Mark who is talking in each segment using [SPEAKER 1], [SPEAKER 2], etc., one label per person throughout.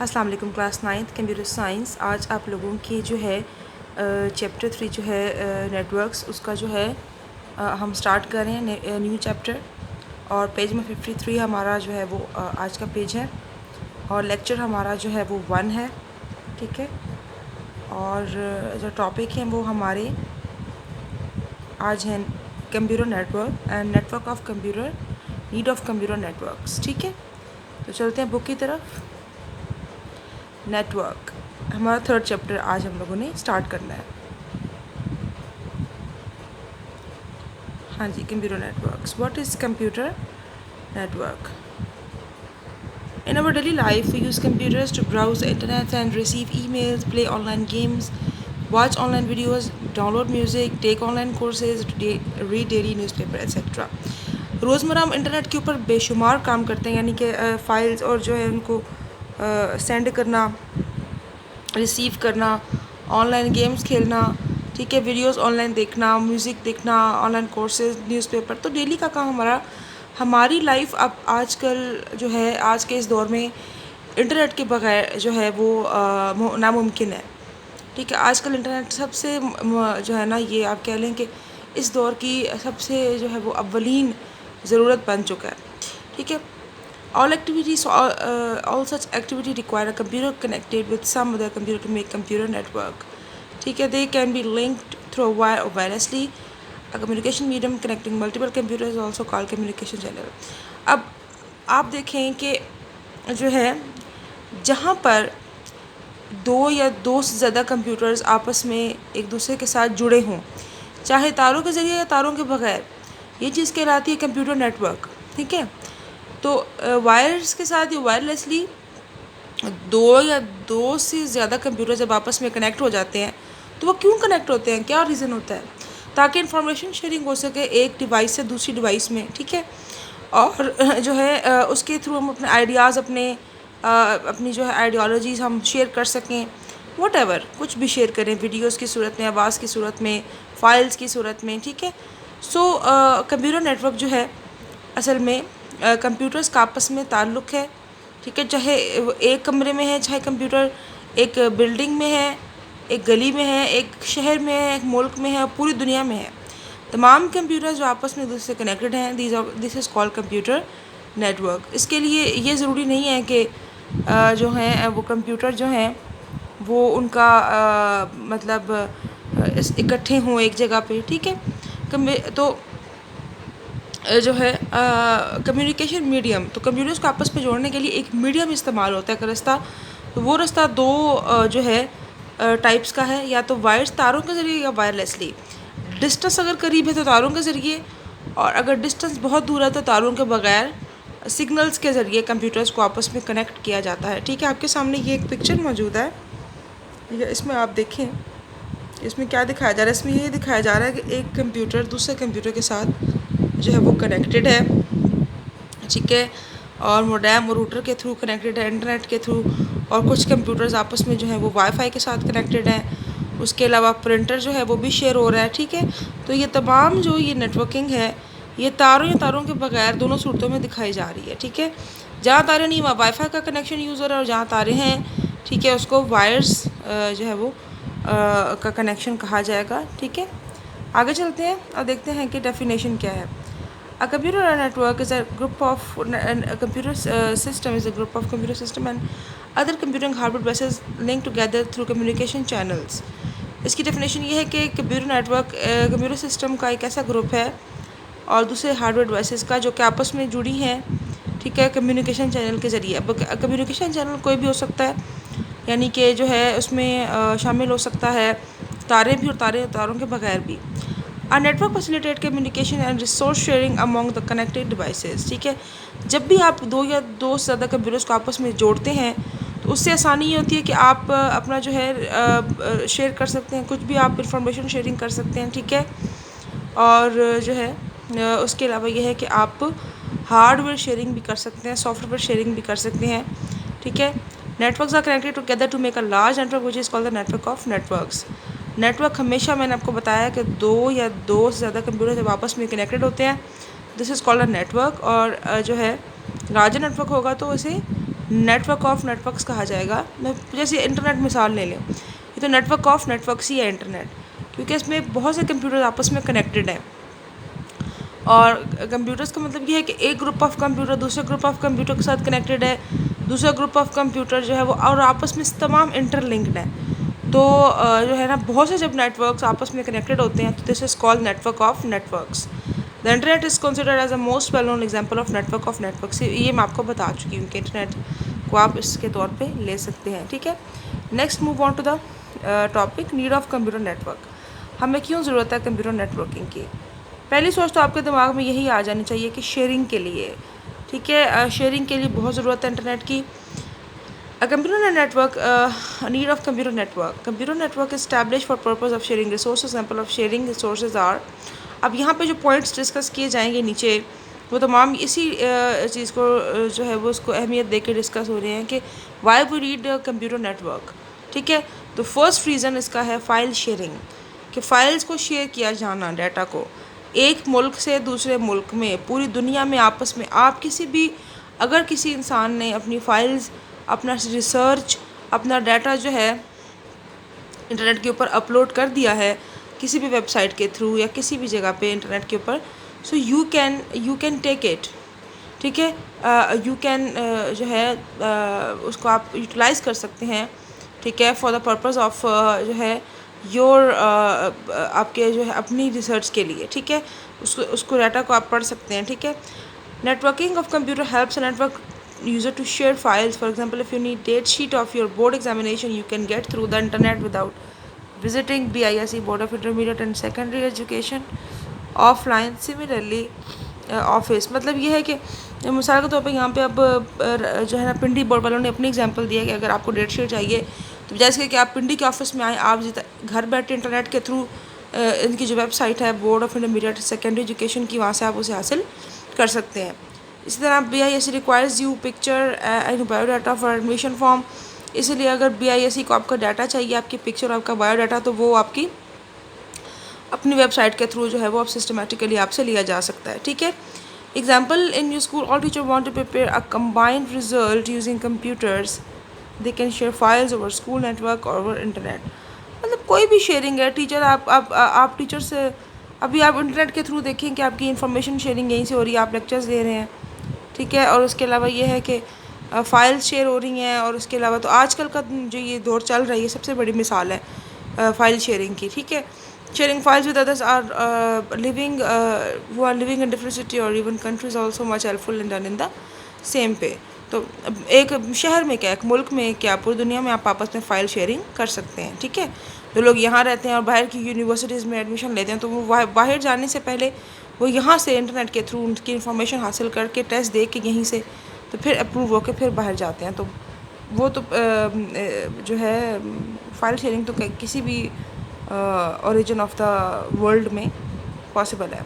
[SPEAKER 1] السلام علیکم class 9 computer science. آج آپ لوگوں کی جو ہے چیپٹر 3 جو ہے نیٹ ورکس اس کا جو ہے ہم سٹارٹ کر رہے ہیں نیو چیپٹر. اور پیج میں 53 ہمارا جو ہے وہ آج کا پیج ہے اور لیکچر ہمارا جو ہے وہ 1 ہے. ٹھیک ہے. اور جو ٹاپک ہیں وہ ہمارے آج ہیں computer network and network of computer, need of computer networks. ٹھیک ہے. تو چلتے ہیں بک کی طرف. نیٹ ورک ہمارا 3rd چیپٹر آج ہم لوگوں نے اسٹارٹ کرنا ہے. ہاں جی, computer networks. What is computer network? In our daily life, we use computers to browse the internet and receive emails, play online games, watch online videos, download music, take online courses, read daily newspaper, etc. روزمرہ ہم internet کے اوپر بے شمار کام کرتے ہیں, یعنی کہ فائلز اور جو ہے ان کو سینڈ کرنا, ریسیو کرنا, آن لائن گیمز کھیلنا, ٹھیک ہے, ویڈیوز آن لائن دیکھنا, میوزک دیکھنا, on line courses, news paper. تو ڈیلی کا کام ہماری لائف اب آج کل جو ہے آج کے اس دور میں انٹرنیٹ کے بغیر جو ہے وہ ناممکن ہے. ٹھیک ہے. آج کل انٹرنیٹ سب سے جو ہے نا, یہ آپ کہہ لیں کہ اس دور کی سب سے جو ہے وہ اولین ضرورت بن چکا ہے. ٹھیک ہے. all such activity require a computer connected with some other computer to make computer network. ٹھیک ہے. they can be linked through wire or wirelessly. A communication medium connecting multiple computers is also called communication channel. اب آپ دیکھیں کہ جو ہے جہاں پر دو یا دو سے زیادہ کمپیوٹرز آپس میں ایک دوسرے کے ساتھ جڑے ہوں, چاہے تاروں کے ذریعے یا تاروں کے بغیر, یہ چیز کہلاتی ہے کمپیوٹر نیٹ ورک. ٹھیک ہے. تو وائرس کے ساتھ یا وائرلیسلی دو یا دو سے زیادہ کمپیوٹر جب آپس میں کنیکٹ ہو جاتے ہیں تو وہ کیوں کنیکٹ ہوتے ہیں, کیا ریزن ہوتا ہے؟ تاکہ انفارمیشن شیئرنگ ہو سکے ایک ڈیوائس سے دوسری ڈیوائس میں. ٹھیک ہے. اور جو ہے اس کے تھرو ہم اپنے آئیڈیاز, اپنی جو ہے آئیڈیالوجیز ہم شیئر کر سکیں, واٹ ایور کچھ بھی شیئر کریں, ویڈیوز کی صورت میں, آواز کی صورت میں, فائلز کی صورت میں. ٹھیک ہے. سو کمپیوٹر نیٹ ورک جو ہے اصل میں کمپیوٹرز کا آپس میں تعلق ہے. ٹھیک ہے. چاہے ایک کمرے میں ہے, چاہے کمپیوٹر ایک بلڈنگ میں ہے, ایک گلی میں ہے, ایک شہر میں ہے, ایک ملک میں ہے, پوری دنیا میں ہے, تمام کمپیوٹر جو آپس میں ایک دوسرے سے کنیکٹڈ ہیں, this is called computer network. اس کے لیے یہ ضروری نہیں ہے کہ جو ہیں وہ کمپیوٹر جو ہیں وہ ان کا مطلب اکٹھے ہوں ایک جگہ پہ. ٹھیک ہے. تو جو ہے کمیونیکیشن میڈیم, تو کمپیوٹرز کو آپس میں جوڑنے کے لیے ایک میڈیم استعمال ہوتا ہے, ایک رستہ. تو وہ رستہ دو جو ہے ٹائپس کا ہے, یا تو وائرس تاروں کے ذریعے یا وائرلیسلی. ڈسٹنس اگر قریب ہے تو تاروں کے ذریعے, اور اگر ڈسٹنس بہت دور ہے تو تاروں کے بغیر سگنلز کے ذریعے کمپیوٹرز کو آپس میں کنیکٹ کیا جاتا ہے. ٹھیک ہے. آپ کے سامنے یہ ایک پکچر موجود ہے, اس میں آپ دیکھیں اس میں کیا دکھایا جا رہا ہے. اس میں یہ دکھایا جا رہا ہے کہ ایک کمپیوٹر دوسرے کمپیوٹر کے ساتھ جو ہے وہ کنیکٹڈ ہے. ٹھیک ہے. اور موڈیم اور روٹر کے تھرو کنیکٹڈ ہے, انٹرنیٹ کے تھرو. اور کچھ کمپیوٹرز آپس میں جو ہیں وہ وائی فائی کے ساتھ کنیکٹڈ ہیں. اس کے علاوہ پرنٹر جو ہے وہ بھی شیئر ہو رہا ہے. ٹھیک ہے. تو یہ تمام جو یہ نیٹ ورکنگ ہے یہ تاروں کے بغیر دونوں صورتوں میں دکھائی جا رہی ہے. ٹھیک ہے. جہاں تارے نہیں وہاں وائی فائی کا کنیکشن یوز ہو رہا ہے, اور جہاں تارے ہیں ٹھیک ہے اس کو وائرس جو ہے وہ کا کنیکشن کہا جائے گا. ٹھیک ہے. آگے چلتے ہیں اور دیکھتے ہیں کہ ڈیفینیشن کیا ہے. A computer network is a group of computer system is a group of computer system and other computing hardware devices linked together through communication channels. اس کی ڈیفینیشن یہ ہے کہ computer network computer system کا ایک ایسا group ہے اور دوسرے ہارڈ ویئر ڈیوائسز کا جو کہ آپس میں جڑی ہیں. ٹھیک ہے. کمیونیکیشن چینل کے ذریعے. کمیونیکیشن چینل کوئی بھی ہو سکتا ہے, یعنی کہ جو ہے اس میں شامل ہو سکتا ہے تارے بھی اور تاروں کے بغیر بھی. A network facilitate communication and resource sharing among the connected devices. ٹھیک ہے. جب بھی آپ دو یا دو سے زیادہ کمپیوٹرز کو آپس میں جوڑتے ہیں تو اس سے آسانی یہ ہوتی ہے کہ آپ اپنا جو ہے شیئر کر سکتے ہیں, کچھ بھی آپ انفارمیشن شیئرنگ کر سکتے ہیں. ٹھیک ہے. اور جو ہے اس کے علاوہ یہ ہے کہ آپ ہارڈ ویئر شیئرنگ بھی کر سکتے ہیں, سافٹ ویئر شیئرنگ بھی کر سکتے ہیں. ٹھیک ہے. Networks are connected together to make a large network which is called the network of networks. Network ہمیشہ میں نے آپ کو بتایا کہ دو یا دو سے زیادہ کمپیوٹر جب آپس میں کنیکٹڈ ہوتے ہیں this is called a network. اور جو ہے لارجر نیٹ ورک ہوگا تو اسے network of networks کہا جائے گا. میں جیسے انٹرنیٹ مثال لے لیں, یہ تو network of networks ہی ہے انٹرنیٹ, کیونکہ اس میں بہت سے کمپیوٹر آپس میں کنیکٹڈ ہیں. اور کمپیوٹرس کا مطلب یہ ہے کہ ایک گروپ آف کمپیوٹر دوسرے گروپ آف کمپیوٹر کے ساتھ کنیکٹڈ ہے, دوسرا گروپ آف کمپیوٹر جو ہے وہ اور آپس میں تمام انٹر لنکڈ ہیں. تو جو ہے نا بہت سے جب نیٹ ورکس آپس میں کنیکٹڈ ہوتے ہیں تو this is call network of networks. The internet is considered as a most well known example of network of networks. یہ میں آپ کو بتا چکی ہوں کہ انٹرنیٹ کو آپ اس کے طور پہ لے سکتے ہیں. ٹھیک ہے, next move on to the topic need of computer network. ہمیں کیوں ضرورت ہے کمپیوٹر نیٹ ورکنگ کی؟ پہلی سوچ تو آپ کے دماغ میں یہی آ جانی چاہیے کہ شیئرنگ کے لیے. ٹھیک ہے, شیئرنگ کے لیے بہت ضرورت ہے انٹرنیٹ کی. Computer network need of computer network. Computer network is establish for purpose of sharing resources. Example of sharing resources are. اب یہاں پہ جو پوائنٹس ڈسکس کیے جائیں گے نیچے وہ تمام اسی چیز کو جو ہے وہ اس کو اہمیت دے کے ڈسکس ہو رہے ہیں کہ why we need computer network. ٹھیک ہے, تو فرسٹ ریزن اس کا ہے فائل شیئرنگ, کہ فائلز کو شیئر کیا جانا, ڈیٹا کو ایک ملک سے دوسرے ملک میں پوری دنیا میں آپس میں. آپ کسی بھی اگر کسی انسان نے اپنی فائلز اپنا ریسرچ اپنا ڈیٹا جو ہے انٹرنیٹ کے اوپر اپلوڈ کر دیا ہے کسی بھی ویب سائٹ کے تھرو یا کسی بھی جگہ پہ انٹرنیٹ کے اوپر, so you can take it. ٹھیک ہے, یو کین جو ہے اس کو آپ یوٹیلائز کر سکتے ہیں. ٹھیک ہے, فار دا پرپز آف جو ہے یور آپ کے جو ہے اپنی ریسرچ کے لیے. ٹھیک ہے, اس کو ڈیٹا کو آپ پڑھ سکتے ہیں. ٹھیک ہے, networking of computer helps network user to share files. For example, if you need date sheet of your board examination, you can get through the internet without visiting BISE, Board of Intermediate and Secondary Education offline. Similarly, office مطلب یہ ہے کہ مثال کے طور پہ یہاں پہ اب جو ہے نا پنڈی بورڈ والوں نے اپنی ایگزامپل دیا کہ اگر آپ کو ڈیٹ شیٹ چاہیے تو جیسے کہ آپ پنڈی کے آفس میں آئیں, آپ گھر بیٹھے انٹرنیٹ کے تھرو ان کی جو ویب سائٹ ہے board of intermediate secondary education کی, وہاں سے آپ اسے حاصل کر سکتے ہیں. اسی طرح BISE requires you picture and bio data for admission form. اسی لیے اگر BISE کو آپ کا ڈاٹا چاہیے, آپ کی پکچر اور آپ کا بایو ڈاٹا, تو وہ آپ کی اپنی ویب سائٹ کے تھرو جو ہے وہ اب سسٹمیٹیکلی آپ سے لیا جا سکتا ہے. ٹھیک ہے, example in your school all teacher want to prepare a combined result using computers, they can share files over school network اور اوور انٹرنیٹ. مطلب کوئی بھی شیئرنگ ہے, ٹیچر آپ ٹیچر سے ابھی آپ انٹرنیٹ کے تھرو دیکھیں کہ آپ کی انفارمیشن شیئرنگ یہیں سے ہو رہی ہے, آپ لیکچرز دے رہے ہیں. ٹھیک ہے, اور اس کے علاوہ یہ ہے کہ فائلز شیئر ہو رہی ہیں, اور اس کے علاوہ تو آج کل کا جو یہ دور چل رہا ہے یہ سب سے بڑی مثال ہے فائل شیئرنگ کی. ٹھیک ہے, sharing files with others are living who are living in different city or even countries also much helpful and done in the same pay. تو ایک شہر میں کیا, ایک ملک میں کیا, پوری دنیا میں آپ آپس میں فائل شیئرنگ کر سکتے ہیں. ٹھیک ہے, جو لوگ یہاں رہتے ہیں اور باہر کی یونیورسٹیز میں ایڈمیشن لیتے ہیں تو وہ باہر جانے سے پہلے وہ یہاں سے انٹرنیٹ کے تھرو ان کی انفارمیشن حاصل کر کے ٹیسٹ دے کے یہیں سے تو پھر اپروو ہو کے پھر باہر جاتے ہیں. تو وہ تو جو ہے فائل شیئرنگ تو کسی بھی اوریجن آف دا ورلڈ میں پاسبل ہے.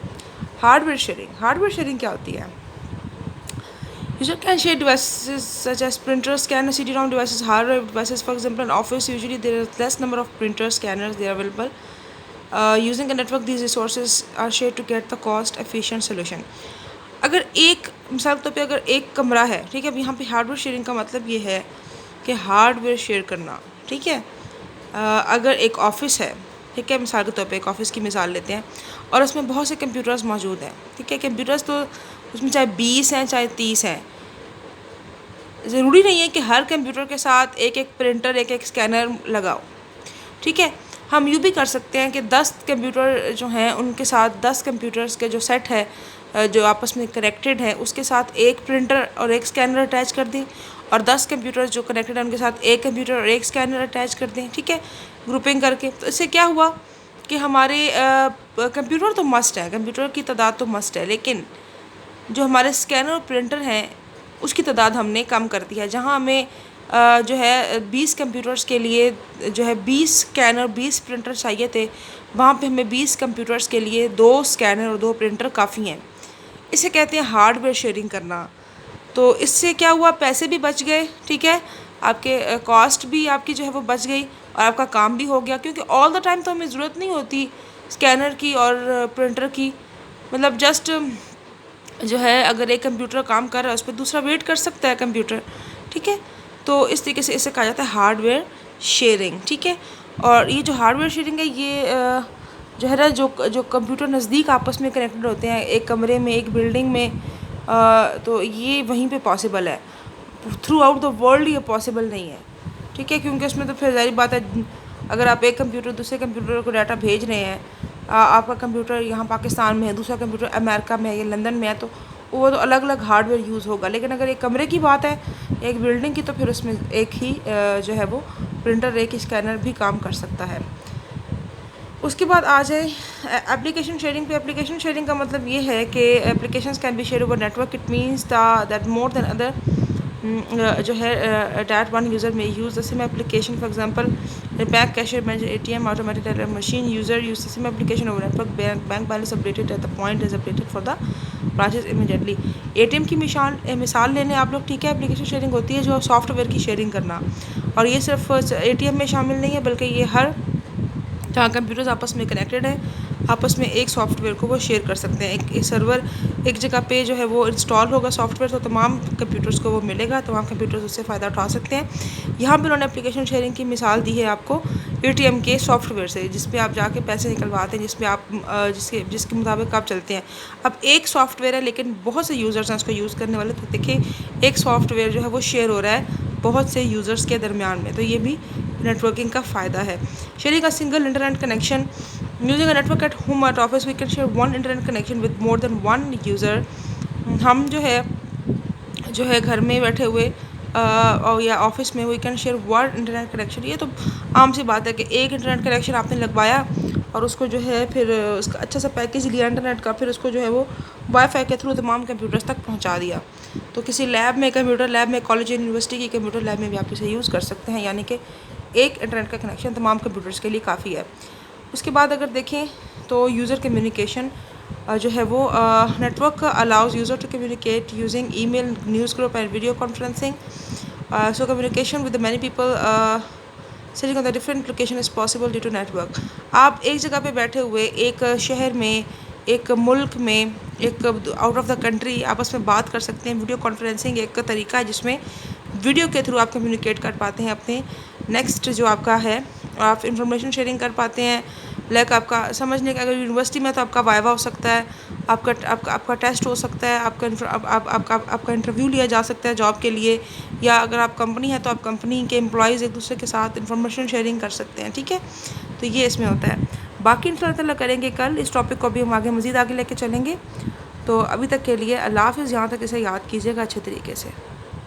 [SPEAKER 1] ہارڈ ویئر شیئرنگ کیا ہوتی ہے؟ User can share devices such as printers, scanners, CD-ROM devices, hardware devices. For example, in office, usually there is less number of printers, scanners, they are available. Using a network, these resources are shared to get the cost-efficient solution. اگر ایک مثال کے طور پہ اگر ایک کمرہ ہے, ٹھیک ہے, اب یہاں پہ ہارڈ ویئر شیئرنگ کا مطلب یہ ہے کہ ہارڈ ویئر شیئر کرنا. ٹھیک ہے, اگر ایک آفس ہے, ٹھیک ہے, مثال کے طور پہ ایک آفس کی مثال لیتے ہیں اور اس میں بہت سے کمپیوٹرز موجود ہیں. ٹھیک ہے, کمپیوٹرز تو اس میں چاہے 20 ہیں چاہے 30 ہیں, ضروری نہیں ہے کہ ہر کمپیوٹر کے ساتھ ایک پرنٹر ایک اسکینر لگاؤ. ٹھیک ہے, ہم یوں بھی کر سکتے ہیں کہ 10 کمپیوٹر جو ہیں ان کے ساتھ 10 کمپیوٹرز کے جو سیٹ ہے جو آپس میں کنیکٹڈ ہے اس کے ساتھ ایک پرنٹر اور ایک اسکینر اٹیچ کر دیں, اور 10 کمپیوٹر جو کنیکٹڈ ہیں ان کے ساتھ ایک کمپیوٹر اور ایک اسکینر اٹیچ کر دیں. ٹھیک ہے, گروپنگ کر کے. تو اس سے کیا ہوا کہ ہمارے کمپیوٹر تو مسٹ ہے, کمپیوٹر کی تعداد تو مسٹ ہے, لیکن جو ہمارے اسکینر اور پرنٹر ہیں اس کی تعداد ہم نے کم کر دی ہے. جہاں ہمیں جو ہے 20 کمپیوٹرز کے لیے جو ہے 20 اسکینر 20 پرنٹر چاہیے تھے, وہاں پہ ہمیں 20 کمپیوٹرز کے لیے 2 اسکینر اور 2 پرنٹر کافی ہیں. اسے کہتے ہیں ہارڈ ویئر شیئرنگ کرنا. تو اس سے کیا ہوا, پیسے بھی بچ گئے. ٹھیک ہے, آپ کے کاسٹ بھی آپ کی جو ہے وہ بچ گئی اور آپ کا کام بھی ہو گیا, کیونکہ آل دا ٹائم تو ہمیں ضرورت نہیں ہوتی اسکینر کی اور پرنٹر کی. مطلب جسٹ جو ہے اگر ایک کمپیوٹر کام کر رہا ہے اس پہ دوسرا ویٹ کر سکتا ہے کمپیوٹر. ٹھیک ہے. تو اس طریقے سے اسے کہا جاتا ہے ہارڈ ویئر شیئرنگ. ٹھیک ہے. اور یہ جو ہارڈ ویئر شیئرنگ ہے یہ جو ہے نا جو کمپیوٹر نزدیک آپس میں کنیکٹڈ ہوتے ہیں ایک کمرے میں ایک بلڈنگ میں، تو یہ وہیں پہ پاسبل ہے. تھرو آؤٹ دا ورلڈ یہ پاسبل نہیں ہے. ٹھیک ہے. کیونکہ اس میں تو پھر ظاہر بات ہے اگر آپ ایک کمپیوٹر دوسرے کمپیوٹر کو ڈاٹا بھیج رہے ہیں، آپ کا کمپیوٹر یہاں پاکستان میں ہے، دوسرا کمپیوٹر امریکہ میں ہے یا لندن میں ہے، تو وہ تو الگ الگ ہارڈ ویئر یوز ہوگا. لیکن اگر ایک کمرے کی بات ہے ایک بلڈنگ کی، تو پھر اس میں ایک ہی جو ہے وہ پرنٹر ایک اسکینر بھی کام کر سکتا ہے. اس کے بعد آ جائے اپلیکیشن شیئرنگ پہ. اپلیکیشن شیئرنگ کا مطلب یہ ہے کہ applications can be share over network. It means that more than other جو ہے that one user may use the same application. For example bank cashier manager ATM automatic teller machine user use the same application over network. Bank balance updated at the point is updated for the branches immediately. ATM کی مثال لے لیں آپ لوگ. ٹھیک ہے. Application sharing ہوتی ہے جو سافٹ ویئر کی شیئرنگ کرنا، اور یہ صرف ATM میں شامل نہیں ہے بلکہ یہ ہر جہاں کمپیوٹرز آپس میں کنیکٹڈ ہیں آپس میں ایک سافٹ ویئر کو وہ شیئر کر سکتے ہیں. ایک سرور ایک جگہ پہ جو ہے وہ انسٹال ہوگا سافٹ ویئر، تو تمام کمپیوٹرز کو وہ ملے گا، تمام کمپیوٹرز اس سے فائدہ اٹھا سکتے ہیں. یہاں پہ انہوں نے اپلیکیشن شیئرنگ کی مثال دی ہے آپ کو ATM کے سافٹ ویئر سے، جس پہ آپ جا کے پیسے نکلواتے ہیں، جس پہ آپ جس کے مطابق آپ چلتے ہیں. اب ایک سافٹ ویئر ہے لیکن بہت سے یوزرز ہیں اس کو یوز کرنے والے. تو دیکھیں ایک سافٹ ویئر جو ہے وہ شیئر ہو رہا ہے بہت سے یوزرز کے درمیان میں، تو یہ بھی نیٹورکنگ کا فائدہ ہے. Sharing a single internet connection using a network at home at office we can share one internet connection with more than one user. ہم جو ہے گھر میں بیٹھے ہوئے یا آفس میں we can share one internet connection. یہ تو عام سی بات ہے کہ ایک انٹرنیٹ کنیکشن آپ نے لگوایا اور اس کو جو ہے پھر اس کا اچھا سا پیکیج لیا انٹرنیٹ کا، پھر اس کو جو ہے وہ وائی فائی کے تھرو تمام کمپیوٹرز تک پہنچا دیا. تو کسی لیب میں کمپیوٹر لیب میں کالج یونیورسٹی کی کمپیوٹر لیب میں بھی آپ اسے یوز کر سکتے ہیں. یعنی کہ ایک انٹرنیٹ کا کنیکشن تمام کمپیوٹرز کے لیے کافی ہے. اس کے بعد اگر دیکھیں تو یوزر کمیونیکیشن جو ہے وہ network allows user to communicate using email news group and video conferencing. So communication with many people sitting on the different location is possible due to network. آپ ایک جگہ پہ بیٹھے ہوئے ایک شہر میں ایک ملک میں ایک آؤٹ آف دا کنٹری آپس میں بات کر سکتے ہیں. ویڈیو کانفرنسنگ ایک طریقہ ہے جس میں ویڈیو کے تھرو آپ کمیونیکیٹ کر پاتے ہیں اپنے نیکسٹ جو آپ کا ہے، آپ انفارمیشن شیئرنگ کر پاتے ہیں. لائک آپ کا سمجھنے کا اگر یونیورسٹی میں تو آپ کا وائیوا ہو سکتا ہے، آپ کا ٹیسٹ ہو سکتا ہے، آپ کا انٹرویو لیا جا سکتا ہے جاب کے لیے، یا اگر آپ کمپنی ہے تو آپ کمپنی کے امپلائیز ایک دوسرے کے ساتھ انفارمیشن شیئرنگ کر سکتے ہیں. ٹھیک ہے. تو یہ اس میں ہوتا ہے. باقی ان شاء اللہ کریں گے کل اس ٹاپک کو بھی ہم مزید آگے لے کے چلیں گے. تو ابھی تک کے لیے اللہ حافظ. یہاں تک اسے یاد کیجیے گا اچھے طریقے سے.